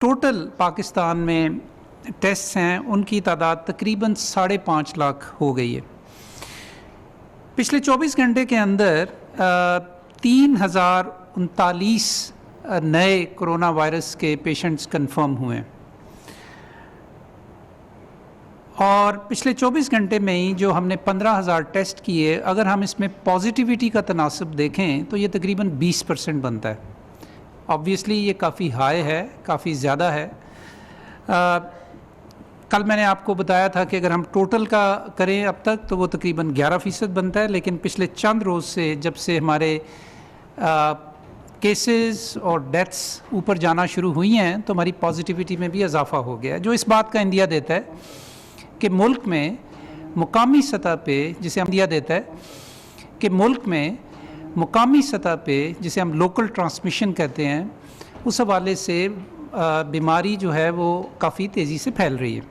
Total Pakistan में test हैं उनकी तादाद तकरीबन 5.5 लाख हो गई है। पिछले 24 घंटे के अंदर 3039 नए कोरोना वायरस के पेशेंट्स कंफर्म हुए हैं और पिछले 24 घंटे में ही जो हमने 15,000 टेस्ट किए, अगर हम इसमें पॉजिटिविटी का तनासब देखें तो ये तकरीबन 20% बनता है। ऑब्वियसली ये काफ़ी हाई है, काफ़ी ज़्यादा है। कल मैंने आपको बताया था कि अगर हम टोटल का करें अब तक तो वो तकरीबन 11% बनता है, लेकिन पिछले चंद रोज़ से जब से हमारे केसेस और डेथ्स ऊपर जाना शुरू हुई हैं तो हमारी पॉजिटिविटी में भी इजाफा हो गया है, जो इस बात का इंदिया देता है कि मुल्क में मुकामी सतह पे, जिसे हम इंदिया देता है कि मुल्क में मुकामी सतह पे, जिसे हम लोकल ट्रांसमिशन कहते हैं, उस हवाले से बीमारी जो है वो काफ़ी तेज़ी से फैल रही है।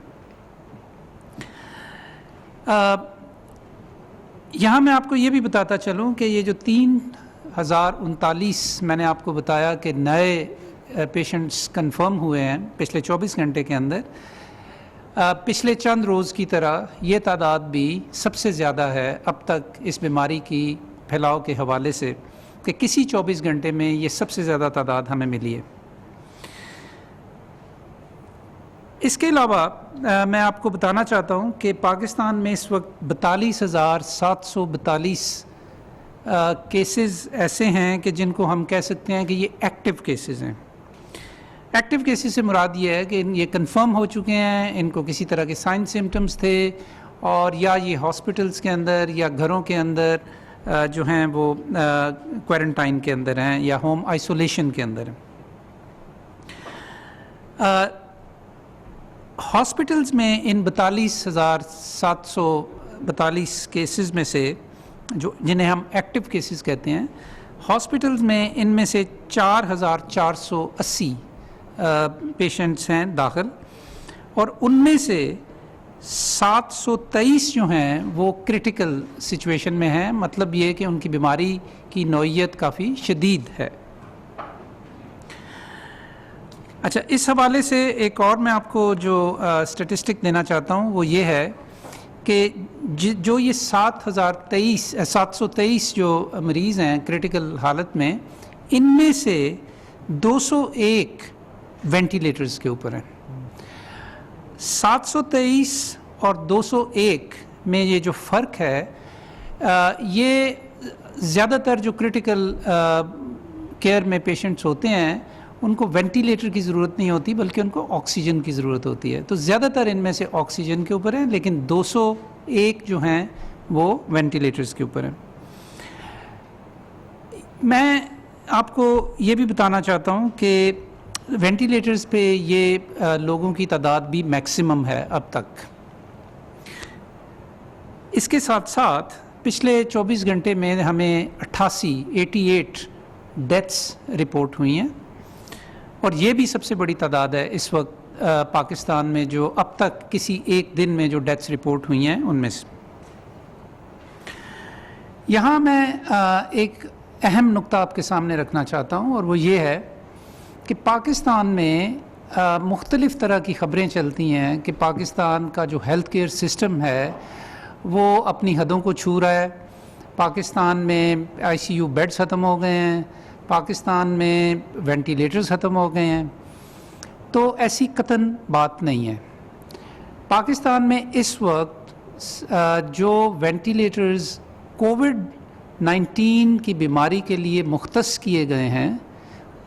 यहाँ मैं आपको ये भी बताता चलूँ कि ये जो 3039 मैंने आपको बताया कि नए पेशेंट्स कंफर्म हुए हैं पिछले 24 घंटे के अंदर, पिछले चंद रोज़ की तरह ये तादाद भी सबसे ज़्यादा है अब तक इस बीमारी की फैलाव के हवाले से, कि किसी 24 घंटे में ये सबसे ज़्यादा तादाद हमें मिली है। इसके अलावा मैं आपको बताना चाहता हूँ कि पाकिस्तान में इस वक्त 42,742 केसेस ऐसे हैं कि जिनको हम कह सकते हैं कि ये एक्टिव केसेस हैं। एक्टिव केसेस से मुराद ये है कि ये कंफर्म हो चुके हैं, इनको किसी तरह के साइन सिम्टम्स थे और या ये हॉस्पिटल्स के अंदर या घरों के अंदर जो हैं वो क्वारंटाइन के अंदर हैं या होम आइसोलेशन के अंदर हैं। हॉस्पिटल्स में इन 42,742 केसेस में से जो जिन्हें हम एक्टिव केसेस कहते हैं, हॉस्पिटल्स में इनमें से 4,480 पेशेंट्स हैं दाखिल और उनमें से 723 जो हैं वो क्रिटिकल सिचुएशन में हैं। मतलब ये कि उनकी बीमारी की नौइयत काफ़ी शदीद है। अच्छा, इस हवाले से एक और मैं आपको जो स्टेटिस्टिक देना चाहता हूँ वो ये है कि जो ये 723 जो मरीज़ हैं क्रिटिकल हालत में, इनमें से 201 वेंटिलेटर्स के ऊपर हैं। 723 और 201 में ये जो फ़र्क है, ये ज़्यादातर जो क्रिटिकल केयर में पेशेंट्स होते हैं उनको वेंटिलेटर की ज़रूरत नहीं होती बल्कि उनको ऑक्सीजन की ज़रूरत होती है। तो ज़्यादातर इनमें से ऑक्सीजन के ऊपर हैं, लेकिन 201 जो हैं वो वेंटिलेटर्स के ऊपर हैं। मैं आपको ये भी बताना चाहता हूँ कि वेंटिलेटर्स पे ये लोगों की तादाद भी मैक्सिमम है अब तक। इसके साथ साथ पिछले 24 घंटे में हमें 88 डेथ्स रिपोर्ट हुई हैं और ये भी सबसे बड़ी तादाद है इस वक्त पाकिस्तान में जो अब तक किसी एक दिन में जो डेथ्स रिपोर्ट हुई हैं उनमें से। यहाँ मैं एक अहम नुक्ता आपके सामने रखना चाहता हूँ और वो ये है कि पाकिस्तान में मुख्तलिफ़ तरह की ख़बरें चलती हैं कि पाकिस्तान का जो हेल्थ केयर सिस्टम है वो अपनी हदों को छू रहा है। पाकिस्तान में ICU बेड्स ख़त्म हो गए हैं, पाकिस्तान में वेंटिलेटर्स ख़त्म हो गए हैं। तो ऐसी कतन बात नहीं है। पाकिस्तान में इस वक्त जो वेंटिलेटर्स कोविड-19 की बीमारी के लिए मुख्तस किए गए हैं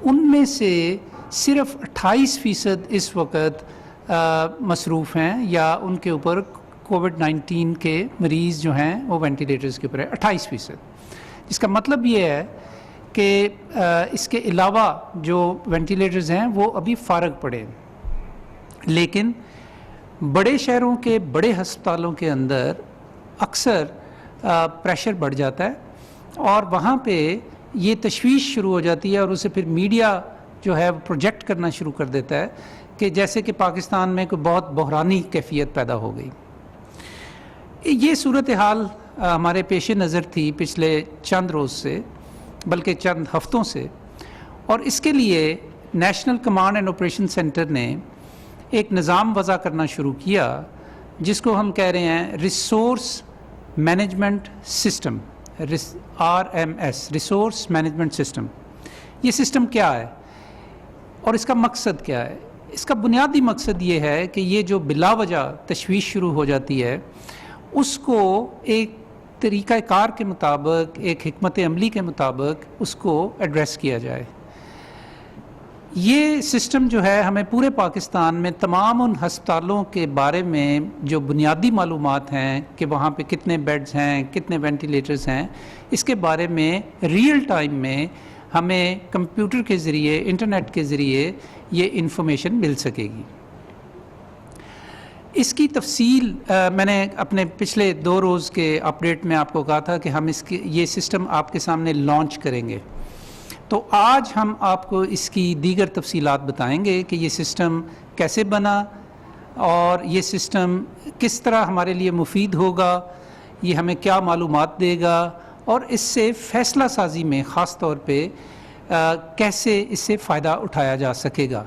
उनमें से सिर्फ 28% इस वक्त मसरूफ़ हैं या उनके ऊपर कोविड-19 के मरीज़ जो हैं वो वेंटिलेटर्स के ऊपर है, 28%। जिसका मतलब ये है कि इसके अलावा जो वेंटिलेटर्स हैं वो अभी फ़ारग पड़े हैं। लेकिन बड़े शहरों के बड़े हस्पतालों के अंदर अक्सर प्रेशर बढ़ जाता है और वहाँ पे ये तशवीश शुरू हो जाती है और उसे फिर मीडिया जो है प्रोजेक्ट करना शुरू कर देता है कि जैसे कि पाकिस्तान में कोई बहुत बहरानी कैफियत पैदा हो गई। ये सूरत हाल हमारे पेश नज़र थी पिछले चंद रोज़ से, बल्कि चंद हफ्तों से, और इसके लिए national command and operation centre ने एक निज़ाम वज़ा करना शुरू किया जिसको हम कह रहे हैं resource management system, RMS, resource management system. ये सिस्टम क्या है और इसका मकसद क्या है? इसका बुनियादी मकसद ये है कि ये जो बिलावजह तशवीश शुरू हो जाती है उसको एक तरीक़ाकार के मुताबिक, एक हिकमत अमली के मुताबिक उसको एड्रेस किया जाए। ये सिस्टम जो है हमें पूरे पाकिस्तान में तमाम उन हस्पतालों के बारे में जो बुनियादी मालूमात हैं कि वहाँ पे कितने बेड्स हैं, कितने वेंटिलेटर्स हैं, इसके बारे में रियल टाइम में हमें कंप्यूटर के ज़रिए, इंटरनेट के ज़रिए ये इन्फॉर्मेशन मिल सकेगी। इसकी तफसील मैंने अपने पिछले 2 रोज़ के अपडेट में आपको कहा था कि हम ये सिस्टम आपके सामने लॉन्च करेंगे। तो आज हम आपको इसकी दीगर तफसीलात बताएंगे कि ये सिस्टम कैसे बना और ये सिस्टम किस तरह हमारे लिए मुफीद होगा, ये हमें क्या मालूमात देगा और इससे फ़ैसला साजी में ख़ास तौर पे कैसे इससे फ़ायदा उठाया जा सकेगा,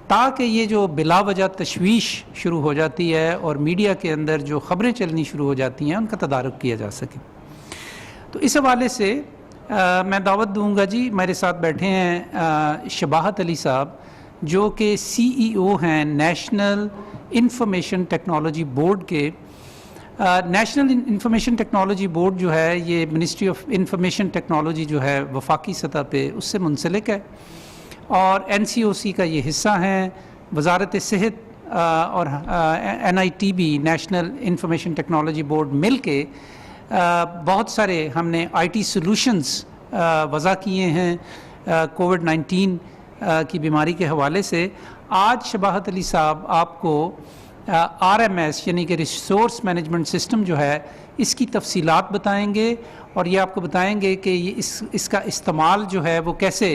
ताकि ये जो बिलावजह तशवीश शुरू हो जाती है और मीडिया के अंदर जो ख़बरें चलनी शुरू हो जाती हैं उनका तदारुक किया जा सके। तो इस हवाले से मैं दावत दूंगा जी, मेरे साथ बैठे हैं शबाहत अली साहब जो कि CEO हैं नेशनल इंफॉर्मेशन टेक्नोलॉजी बोर्ड के। नेशनल इंफॉर्मेशन टेक्नोलॉजी बोर्ड जो है ये मिनिस्ट्री ऑफ इंफॉर्मेशन टेक्नोलॉजी जो है वफाकी सतह पे उससे मुंसलिक है और NCOC का ये हिस्सा हैं। वजारत सेहत और NITB national information technology board मिल के बहुत सारे हमने IT सॉल्यूशंस वज़ा किए हैं कोविड-19 की बीमारी के हवाले से। आज शबाहत अली साहब आपको RMS यानी कि रिसोर्स मैनेजमेंट सिस्टम जो है इसकी तफसीलात बताएंगे और ये आपको बताएंगे कि ये इसका इस्तेमाल जो है वो कैसे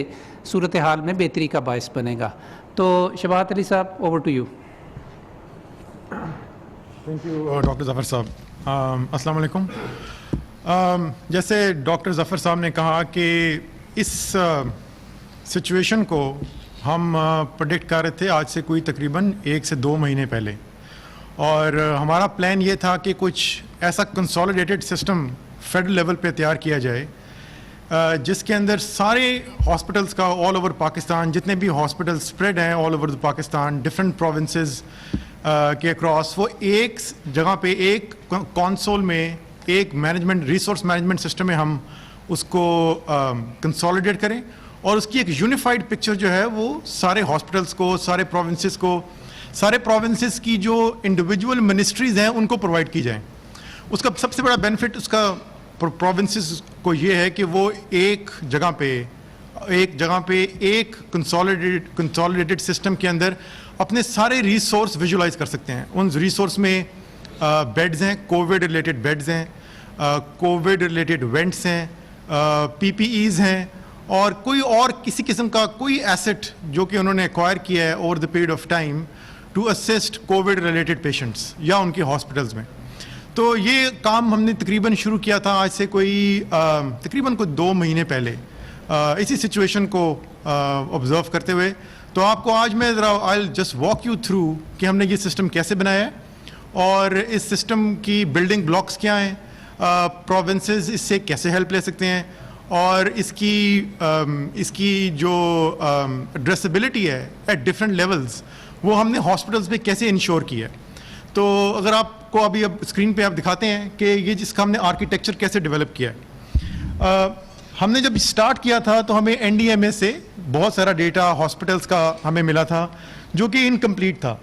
सूरत हाल में बेहतरी का बायस बनेगा। तो शबाहत अली साहब, over to you. Thank you doctor Zafar साहब। अस्सलाम वालेकुम। जैसे डॉक्टर ज़फ़र साहब ने कहा कि इस सिचुएशन को हम प्रेडिक्ट कर रहे थे आज से कोई तकरीबन 1 से 2 महीने पहले, और हमारा प्लान ये था कि कुछ ऐसा कंसोलिडेटेड सिस्टम फेडरल लेवल पे तैयार किया जाए जिसके अंदर सारे हॉस्पिटल्स का ऑल ओवर पाकिस्तान, जितने भी हॉस्पिटल स्प्रेड हैं all over the Pakistan, different provinces के अक्रॉस, वो एक जगह पे एक कंसोल में एक मैनेजमेंट रिसोर्स मैनेजमेंट सिस्टम में हम उसको कंसोलिडेट करें और उसकी एक यूनिफाइड पिक्चर जो है वो सारे हॉस्पिटल्स को, सारे प्रोविंसेस को, सारे प्रोविंसेस की जो इंडिविजुअल मिनिस्ट्रीज़ हैं उनको प्रोवाइड की जाए। उसका सबसे बड़ा बेनिफिट उसका प्रोविंसेस को ये है कि वो एक जगह पे एक कंसोलिडेटेड सिस्टम के अंदर अपने सारे रिसोर्स विजुलाइज कर सकते हैं। उन रिसोर्स में बेड्स हैं, कोविड रिलेटेड बेड्स हैं, कोविड रिलेटेड वेंट्स हैं, PPEs हैं और कोई और किसी किस्म का कोई एसेट जो कि उन्होंने एक्वायर किया है over the period of time to assist COVID related patients या उनके हॉस्पिटल्स में। तो ये काम हमने तकरीबन शुरू किया था आज से कोई तकरीबन 2 महीने पहले इसी सिचुएशन को ऑब्जर्व करते हुए। तो आपको आज मैं ज़रा I just walk you through कि हमने ये सिस्टम कैसे बनाया है और इस सिस्टम की बिल्डिंग ब्लॉक्स क्या हैं, प्रोविंसेस इससे कैसे हेल्प ले सकते हैं और इसकी जो एड्रेसेबिलिटी है एट डिफरेंट लेवल्स वो हमने हॉस्पिटल्स में कैसे इंश्योर किया है। तो अगर आपको अभी अब स्क्रीन पे आप दिखाते हैं कि ये जिसका हमने आर्किटेक्चर कैसे डेवलप किया है। हमने जब स्टार्ट किया था तो हमें NDMA से बहुत सारा डेटा हॉस्पिटल्स का हमें मिला था जो कि इनकम्प्लीट था।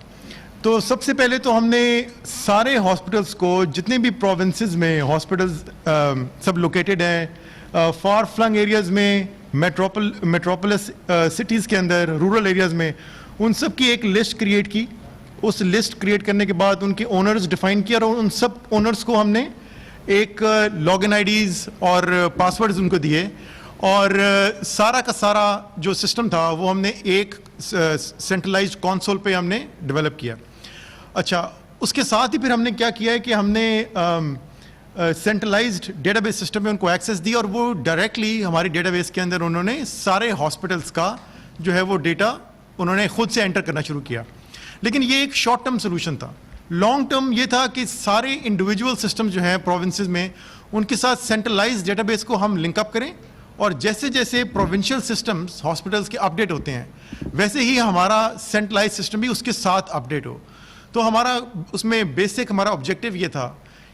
तो सबसे पहले तो हमने सारे हॉस्पिटल्स को, जितने भी प्रोविंसेस में हॉस्पिटल्स सब लोकेटेड हैं, फार फ्लंग एरियाज़ में, मेट्रोपोलिस सिटीज़ के अंदर, रूरल एरियाज़ में, उन सब की एक लिस्ट क्रिएट की। उस लिस्ट क्रिएट करने के बाद उनके ओनर्स डिफाइन किया और उन सब ओनर्स को हमने एक लॉगिन IDs और पासवर्ड्स उनको दिए और सारा का सारा जो सिस्टम था वो हमने एक सेंट्रलाइज्ड कंसोल पे हमने डेवलप किया। अच्छा, उसके साथ ही फिर हमने क्या किया है कि हमने सेंट्रलाइज्ड डेटाबेस सिस्टम में उनको एक्सेस दी और वो डायरेक्टली हमारी डेटाबेस के अंदर उन्होंने सारे हॉस्पिटल्स का जो है वो डेटा उन्होंने खुद से एंटर करना शुरू किया। लेकिन ये एक शॉर्ट टर्म सोल्यूशन था। लॉन्ग टर्म ये था कि सारे इंडिविजुअल सिस्टम जो हैं प्रोविंसेस में, उनके साथ सेंट्रलाइज डेटाबेस को हम लिंकअप करें, और जैसे जैसे प्रोविंशियल सिस्टम्स हॉस्पिटल्स के अपडेट होते हैं वैसे ही हमारा सेंट्रलाइज सिस्टम भी उसके साथ अपडेट हो। तो हमारा उसमें बेसिक हमारा ऑब्जेक्टिव ये था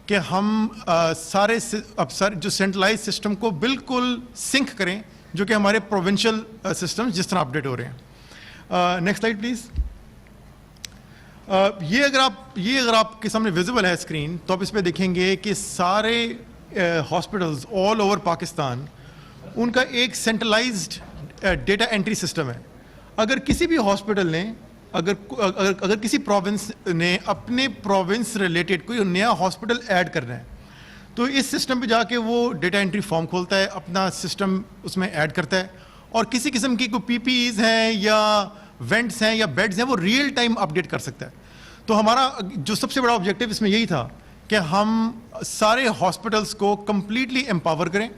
कि हम सारे जो सेंट्रलाइज सिस्टम को बिल्कुल सिंक करें जो कि हमारे प्रोविंशियल सिस्टम्स जिस तरह अपडेट हो रहे हैं। Next slide please. ये अगर आपके सामने विजिबल है स्क्रीन, तो आप इस पे देखेंगे कि सारे हॉस्पिटल्स ऑल ओवर पाकिस्तान, उनका एक सेंट्रलाइज्ड डेटा एंट्री सिस्टम है। अगर किसी भी हॉस्पिटल ने अगर किसी प्रोविंस ने अपने प्रोविंस रिलेटेड कोई नया हॉस्पिटल ऐड करना है, तो इस सिस्टम पे जाके वो डेटा एंट्री फॉर्म खोलता है, अपना सिस्टम उसमें ऐड करता है, और किसी किस्म की कोई पीपीईज हैं या वेंट्स हैं या बेड्स हैं, वो रियल टाइम अपडेट कर सकता है। तो हमारा जो सबसे बड़ा ऑब्जेक्टिव इसमें यही था कि हम सारे हॉस्पिटल्स को कंप्लीटली एम्पावर करें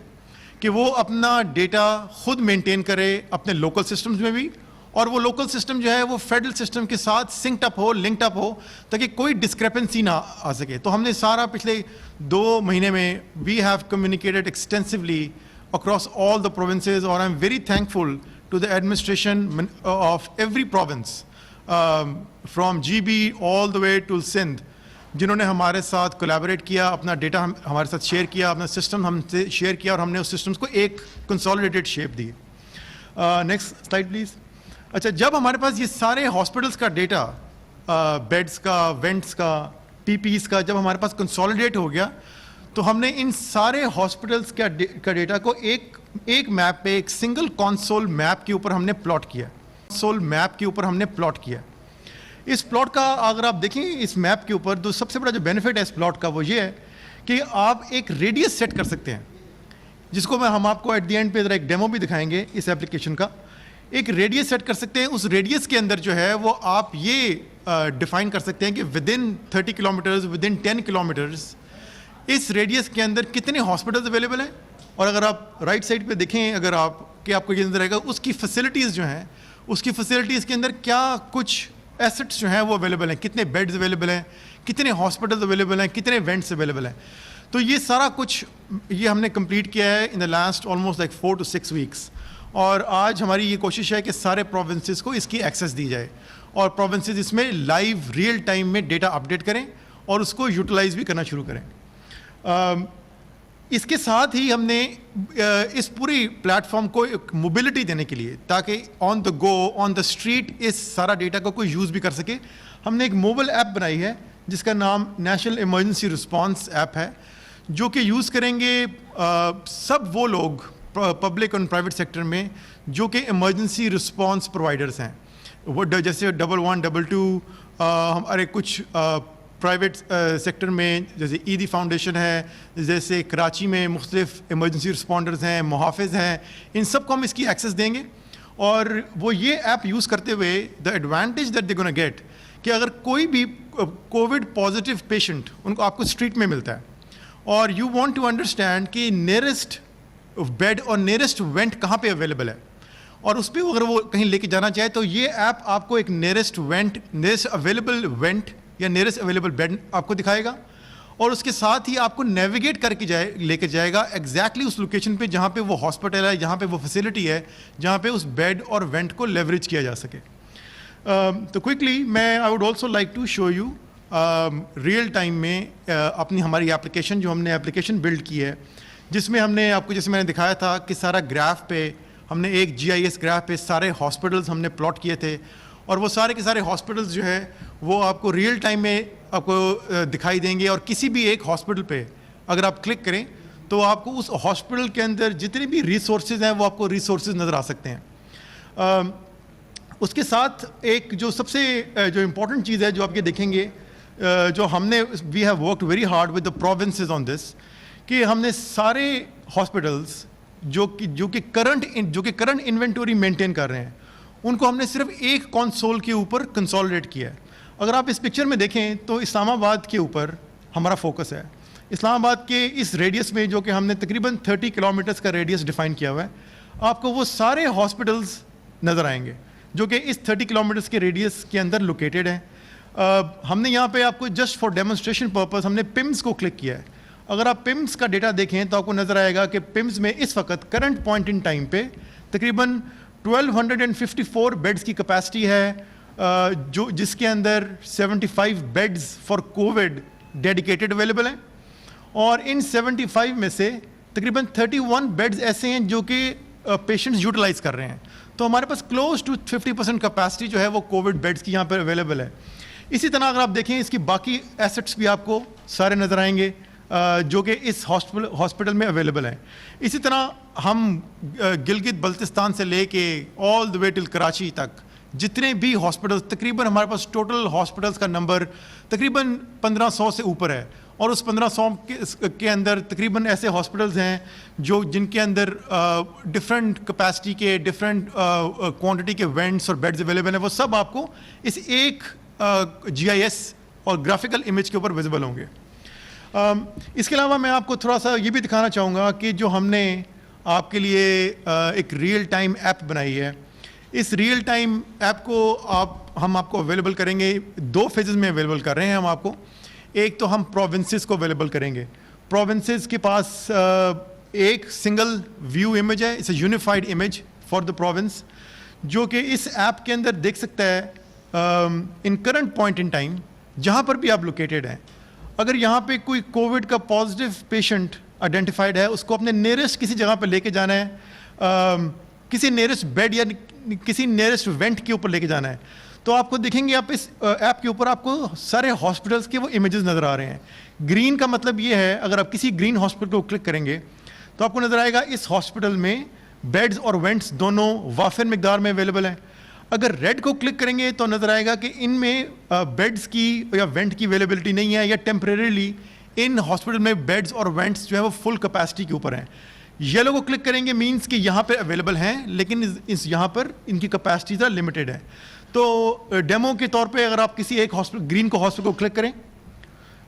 कि वो अपना डेटा खुद मेंटेन करे अपने लोकल सिस्टम्स में भी, और वो लोकल सिस्टम जो है वो फेडरल सिस्टम के साथ सिंक्ड अप हो, लिंक्ड अप हो, ताकि कोई डिस्क्रेपेंसी ना आ सके। तो हमने सारा पिछले 2 महीने में we have communicated extensively across all the provinces, और I am very thankful to the administration of every province, from GB all the way to Sindh, जिन्होंने हमारे साथ कोलैबोरेट किया, अपना डेटा हमारे साथ शेयर किया, अपना सिस्टम हमसे शेयर किया, और हमने उस सिस्टम्स को एक consolidated shape the. Next slide please. अच्छा, जब हमारे पास ये सारे हॉस्पिटल्स का डेटा, बेड्स का, वेंट्स का, पीपीईज का, जब हमारे पास कंसोलिडेट हो गया, तो हमने इन सारे हॉस्पिटल्स का डेटा को एक मैप पे, एक सिंगल कंसोल मैप के ऊपर हमने प्लॉट किया। इस प्लॉट का अगर आप देखें इस मैप के ऊपर, तो सबसे बड़ा जो बेनिफिट है इस प्लॉट का वो ये है कि आप एक रेडियस सेट कर सकते हैं, जिसको हम आपको एट द एंड पे ज़रा एक डेमो भी दिखाएंगे इस एप्लीकेशन का। एक रेडियस सेट कर सकते हैं, उस रेडियस के अंदर जो है वो आप ये डिफाइन कर सकते हैं कि with in 30 kilometres, with in 10 kilometres, इस रेडियस के अंदर कितने हॉस्पिटल्स अवेलेबल हैं। और अगर आप राइट साइड पे देखें, अगर आपको ये नजर आएगा उसकी फैसिलिटीज़ जो हैं, उसकी फैसिलिटीज़ के अंदर क्या कुछ एसेट्स जो हैं वो अवेलेबल हैं, कितने बेड्स अवेलेबल हैं, कितने हॉस्पिटल्स अवेलेबल हैं, कितने वेंट्स अवेलेबल हैं। तो ये सारा कुछ ये हमने कंप्लीट किया है in the last almost like 4 to 6 weeks. और आज हमारी ये कोशिश है कि सारे प्रोविंसेस को इसकी एक्सेस दी जाए, और प्रोविंसेस इसमें लाइव रियल टाइम में डेटा अपडेट करें और उसको यूटिलाइज भी करना शुरू करें। इसके साथ ही हमने इस पूरी प्लेटफॉर्म को एक मोबिलिटी देने के लिए, ताकि on the go, on the street इस सारा डेटा को कोई यूज़ भी कर सके, हमने एक मोबाइल ऐप बनाई है जिसका नाम नेशनल इमरजेंसी रिस्पांस ऐप है, जो कि यूज़ करेंगे सब वो लोग पब्लिक और प्राइवेट सेक्टर में जो कि इमरजेंसी रिस्पांस प्रोवाइडर्स हैं। वो जैसे 111, 122, हमारे कुछ प्राइवेट सेक्टर में जैसे ईदी फाउंडेशन है, जैसे कराची में मुख्तलिफ इमरजेंसी रिस्पॉन्डर्स हैं, मुहाफ़िज़ हैं, इन सब को हम इसकी एक्सेस देंगे। और वो ये ऐप यूज़ करते हुए the advantage that they gonna get कि अगर कोई भी कोविड पॉजिटिव पेशेंट उनको आपको स्ट्रीट में मिलता है, और यू वांट टू अंडरस्टैंड कि नियरेस्ट बेड और नियरेस्ट वेंट कहाँ पे अवेलेबल है, और उस पर अगर वो कहीं लेके जाना चाहे, तो ये ऐप आपको एक nearest went, nearest available went या नियरेस्ट अवेलेबल बेड आपको दिखाएगा, और उसके साथ ही आपको नेविगेट करके लेके जाएगा एग्जैक्टली उस लोकेशन पे जहाँ पे वो हॉस्पिटल है, जहाँ पे वो फैसिलिटी है, जहाँ पे उस बेड और वेंट को लेवरेज किया जा सके। तो quickly I would also like to show you real time में अपनी हमारी एप्लीकेशन, जो हमने एप्लीकेशन बिल्ड की है, जिसमें हमने आपको, जैसे मैंने दिखाया था कि सारा ग्राफ पे हमने एक GIS ग्राफ पे सारे हॉस्पिटल्स हमने प्लॉट किए थे, और वो सारे के सारे हॉस्पिटल्स जो है वो आपको रियल टाइम में आपको दिखाई देंगे। और किसी भी एक हॉस्पिटल पे अगर आप क्लिक करें तो आपको उस हॉस्पिटल के अंदर जितने भी रिसोर्सेज हैं वो आपको रिसोर्सेज नज़र आ सकते हैं। उसके साथ एक जो सबसे जो इम्पोर्टेंट चीज़ है जो आप ये देखेंगे, जो हमने we have worked very hard with the provinces on this, कि हमने सारे हॉस्पिटल्स जो कि करंट इन्वेंटरी मेंटेन कर रहे हैं, उनको हमने सिर्फ एक कंसोल के ऊपर कंसोलिडेट किया है। अगर आप इस पिक्चर में देखें तो इस्लामाबाद के ऊपर हमारा फोकस है। इस्लामाबाद के इस रेडियस में, जो कि हमने तकरीबन 30 किलोमीटर्स का रेडियस डिफाइन किया हुआ है, आपको वो सारे हॉस्पिटल्स नज़र आएंगे जो कि इस 30 किलोमीटर्स के रेडियस के अंदर लोकेटेड है। हमने यहाँ पे आपको जस्ट फॉर डेमोन्स्ट्रेशन पर्पस हमने पिम्स को क्लिक किया है। अगर आप पिम्स का डेटा देखें तो आपको नज़र आएगा कि पिम्स में इस वक्त करंट पॉइंट इन टाइम पे तकरीबन 1254 बेड्स की कैपेसिटी है, जो जिसके अंदर 75 beds for Covid dedicated available हैं, और इन 75 में से तकरीबन 31 बेड्स ऐसे हैं जो कि पेशेंट्स यूटिलाइज कर रहे हैं। तो हमारे पास क्लोज टू 50% कैपेसिटी जो है वो कोविड बेड्स की यहाँ पर अवेलेबल है। इसी तरह अगर आप देखें इसकी बाकी एसेट्स भी आपको सारे नज़र आएंगे जो कि इस हॉस्पिटल में अवेलेबल हैं। इसी तरह हम गिलगित बल्तिस्तान से लेके all the way till Karachi तक जितने भी हॉस्पिटल्स, तकरीबन हमारे पास टोटल हॉस्पिटल्स का नंबर तकरीबन 1500 से ऊपर है, और उस 1500 के अंदर तकरीबन ऐसे हॉस्पिटल्स हैं जो जिनके अंदर डिफरेंट कैपेसिटी के डिफरेंट क्वांटिटी के वेंट्स और बेड्स अवेलेबल हैं। वो सब आपको इस एक GIS और ग्राफिकल इमेज के ऊपर विजिबल होंगे। इसके अलावा मैं आपको थोड़ा सा ये भी दिखाना चाहूँगा कि जो हमने आपके लिए एक रियल टाइम ऐप बनाई है, इस रियल टाइम ऐप को हम आपको अवेलेबल करेंगे, 2 फेजेस में अवेलेबल कर रहे हैं हम आपको। एक तो हम प्रोविंसेस को अवेलेबल करेंगे। प्रोविंसेस के पास एक सिंगल व्यू इमेज है, it's a unified image for the province, जो कि इस ऐप के अंदर देख सकता है इन करंट पॉइंट इन टाइम जहाँ पर भी आप लोकेटेड हैं। अगर यहाँ पे कोई कोविड का पॉजिटिव पेशेंट आइडेंटिफाइड है, उसको अपने नियरेस्ट किसी जगह पे लेके जाना है, किसी नियरेस्ट बेड या किसी नियरेस्ट वेंट के ऊपर लेके जाना है, तो आपको दिखेंगे आप इस ऐप के ऊपर आपको सारे हॉस्पिटल्स के वो इमेजेस नज़र आ रहे हैं। ग्रीन का मतलब ये है, अगर आप किसी ग्रीन हॉस्पिटल को क्लिक करेंगे तो आपको नज़र आएगा इस हॉस्पिटल में बेड्स और वेंट्स दोनों वाफिर मिकदार में अवेलेबल हैं। अगर रेड को क्लिक करेंगे तो नज़र आएगा कि इनमें बेड्स की या वेंट की अवेलेबिलिटी नहीं है, या टेम्परेरीली इन हॉस्पिटल में बेड्स और वेंट्स जो है वो फुल कैपेसिटी के ऊपर हैं। येलो को क्लिक करेंगे मींस कि यहाँ पे अवेलेबल हैं, लेकिन इस यहाँ पर इनकी कैपेसिटी ज़रा लिमिटेड है। तो डेमो के तौर पे अगर आप किसी एक हॉस्पिटल, ग्रीन को हॉस्पिटल को क्लिक करें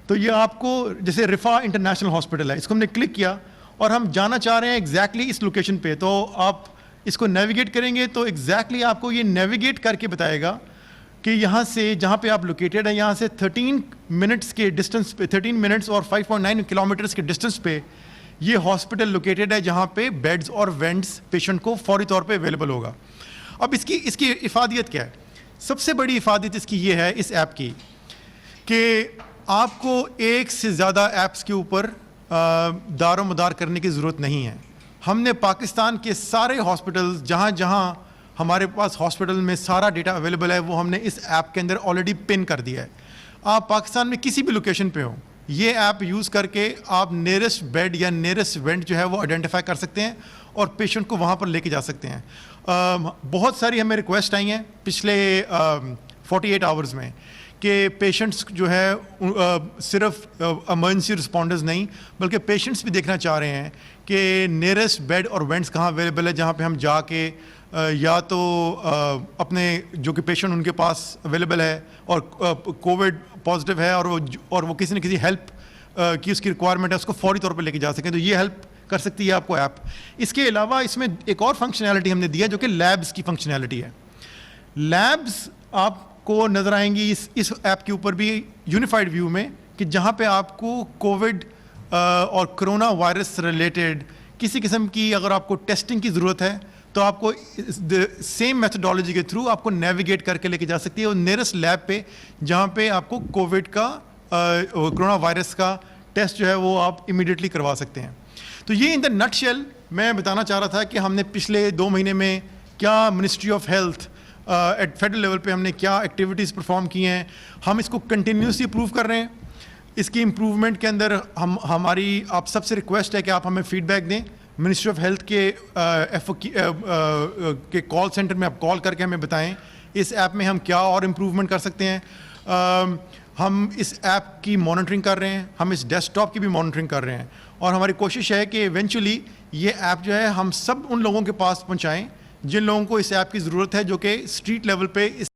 तो ये आपको, जैसे रिफा इंटरनेशनल हॉस्पिटल है, इसको हमने क्लिक किया और हम जाना चाह रहे हैं एग्जैक्टली इस लोकेशन पे, तो आप इसको नेविगेट करेंगे तो एग्जैक्टली आपको ये नेविगेट करके बताएगा कि यहाँ से जहाँ पे आप लोकेटेड है, यहाँ से 13 मिनट्स के डिस्टेंस पे, 13 मिनट्स और 5.9 किलोमीटर्स के डिस्टेंस पे ये हॉस्पिटल लोकेटेड है, जहाँ पे बेड्स और वेंट्स पेशेंट को फौरी तौर पे अवेलेबल होगा। अब इसकी इफादियत क्या है? सबसे बड़ी इफादियत इसकी ये है इस ऐप की कि आपको एक से ज़्यादा ऐप्स के ऊपर दारोमदार करने की ज़रूरत नहीं है। हमने पाकिस्तान के सारे हॉस्पिटल्स, जहाँ जहाँ हमारे पास हॉस्पिटल में सारा डेटा अवेलेबल है, वो हमने इस ऐप के अंदर ऑलरेडी पिन कर दिया है। आप पाकिस्तान में किसी भी लोकेशन पे हो, ये ऐप यूज़ करके आप नियरेस्ट बेड या नियरेस्ट वेंट जो है वो आइडेंटिफाई कर सकते हैं और पेशेंट को वहाँ पर लेके जा सकते हैं। बहुत सारी हमें रिक्वेस्ट आई हैं पिछले 48 आवर्स में कि पेशेंट्स जो है सिर्फ इमरजेंसी रिस्पॉन्डर्स नहीं, बल्कि पेशेंट्स भी देखना चाह रहे हैं कि नियरेस्ट बेड और वेंट्स कहाँ अवेलेबल है, जहाँ पे हम जाके या तो अपने जो कि पेशेंट उनके पास अवेलेबल है और कोविड पॉजिटिव है और वो किसी न किसी हेल्प की उसकी रिक्वायरमेंट है, उसको फौरी तौर पर लेके जा सकें, तो ये हेल्प कर सकती है आपको ऐप। इसके अलावा इसमें एक और फंक्शनैलिटी हमने दी है जो कि लैब्स की फंक्शनैलिटी है। लैब्स आपको नज़र आएंगी इस ऐप के ऊपर भी यूनिफाइड व्यू में, कि जहाँ पे आपको कोविड और कोरोना वायरस रिलेटेड किसी किस्म की अगर आपको टेस्टिंग की ज़रूरत है तो आपको सेम मेथडोलॉजी के थ्रू आपको नेविगेट करके लेके जा सकती है और नियरेस्ट लैब पे जहाँ पे आपको कोविड का कोरोना वायरस का टेस्ट जो है वो आप इमीडिएटली करवा सकते हैं। तो ये इन द नटशेल मैं बताना चाह रहा था कि हमने पिछले 2 महीने में क्या ministry of health at federal level पे हमने क्या एक्टिविटीज़ परफॉर्म की हैं। हम इसको कंटिन्यूसली इम्प्रूव कर रहे हैं। इसकी इम्प्रूवमेंट के अंदर हमारी आप सबसे रिक्वेस्ट है कि आप हमें फीडबैक दें। मिनिस्ट्री ऑफ हेल्थ के कॉल सेंटर में आप कॉल करके हमें बताएं इस ऐप में हम क्या और इम्प्रूवमेंट कर सकते हैं। हम इस ऐप की मॉनिटरिंग कर रहे हैं, हम इस डेस्कटॉप की भी मॉनिटरिंग कर रहे हैं और हमारी कोशिश है कि इवेंचुअली ये ऐप जो है हम सब उन लोगों के पास पहुंचाएं जिन लोगों को इस ऐप की ज़रूरत है, जो कि स्ट्रीट लेवल पे इस